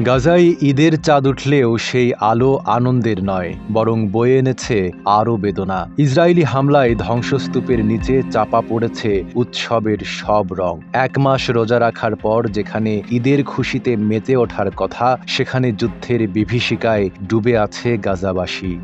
গাজায় ঈদের চাঁদ উঠলেও সেই আলো আনন্দের নয়, বরং বয়ে এনেছে আরও বেদনা। ইসরায়েলি হামলায় ধ্বংসস্তূপের নিচে চাপা পড়েছে উৎসবের সব রং। 1 মাস রোজা রাখার পর যেখানে ঈদের খুশিতে মেতে ওঠার কথা, সেখানে যুদ্ধের বিভীষিকায় ডুবে আছে গাজাবাসী।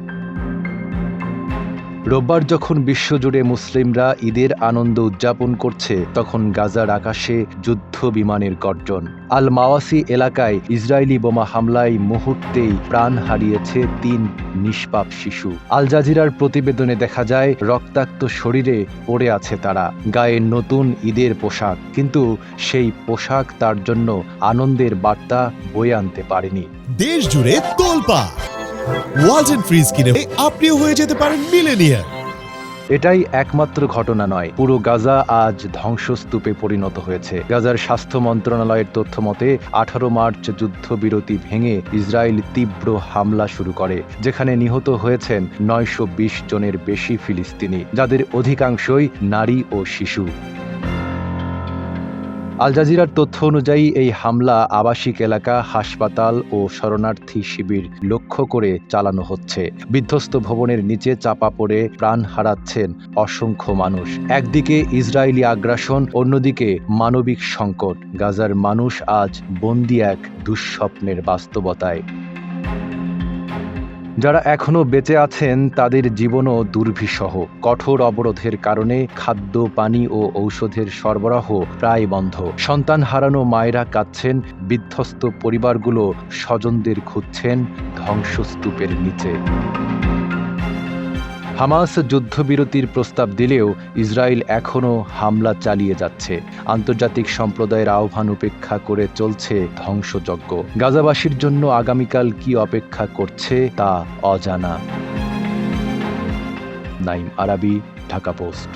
রোববার যখন বিশ্বজুড়ে মুসলিমরা ঈদের আনন্দ উদযাপন করছে, তখন গাজার আকাশে যুদ্ধ বিমানের গর্জন। আল মাওয়াসি এলাকায় ইসরায়েলি বোমা হামলায় মুহূর্তেই প্রাণ হারিয়েছে 3 নিষ্পাপ শিশু। আল জাজিরার প্রতিবেদনে দেখা যায়, রক্তাক্ত শরীরে পড়ে আছে তারা, গায়ে নতুন ঈদের পোশাক, কিন্তু সেই পোশাক তার জন্য আনন্দের বার্তা বয়ে আনতে পারেনি। দেশ জুড়ে তোলপাড় ওয়ালটন ফ্রিজ কিনে আপনিও হয়ে যেতে পারেন মিলেনিয়ার। এটাই একমাত্র ঘটনা নয়, পুরো গাজা আজ ধ্বংসস্তূপে পরিণত হয়েছে। গাজার স্বাস্থ্য মন্ত্রণালয়ের তথ্য মতে 18 মার্চ যুদ্ধবিরতি ভেঙে ইসরায়েল তীব্র হামলা শুরু করে, যেখানে নিহত হয়েছেন 920 জনের বেশি ফিলিস্তিনি, যাদের অধিকাংশই নারী ও শিশু। আল জাজিরার তথ্য অনুযায়ী এই হামলা আবাসিক এলাকা, হাসপাতাল ও শরণার্থী শিবির লক্ষ্য করে চালানো হচ্ছে। বিধ্বস্ত ভবনের নিচে চাপা পড়ে প্রাণ হারাচ্ছেন অসংখ্য মানুষ। একদিকে ইসরায়েলি আগ্রাসন, অন্যদিকে মানবিক সংকট। গাজার মানুষ আজ বন্দী এক দুঃস্বপ্নের বাস্তবতায়। যারা এখনো বেঁচে আছেন তাদের জীবনও দুর্বিষহ। কঠোর অবরোধের কারণে খাদ্য, পানি ও ঔষধের সরবরাহ প্রায় বন্ধ। সন্তান হারানো মায়েরা কাঁদছেন, বিধ্বস্ত পরিবারগুলো স্বজনদের খুঁজছেন ধ্বংসস্তূপের নিচে। হামাস যুদ্ধবিরতির প্রস্তাব দিলেও ইসরায়েল এখনও হামলা চালিয়ে যাচ্ছে। আন্তর্জাতিক সম্প্রদায়ের আহ্বান উপেক্ষা করে চলছে ধ্বংসযজ্ঞ। গাজাবাসীর জন্য আগামীকাল কি অপেক্ষা করছে তা অজানা। নাইম আরাবী, ঢাকা পোস্ট।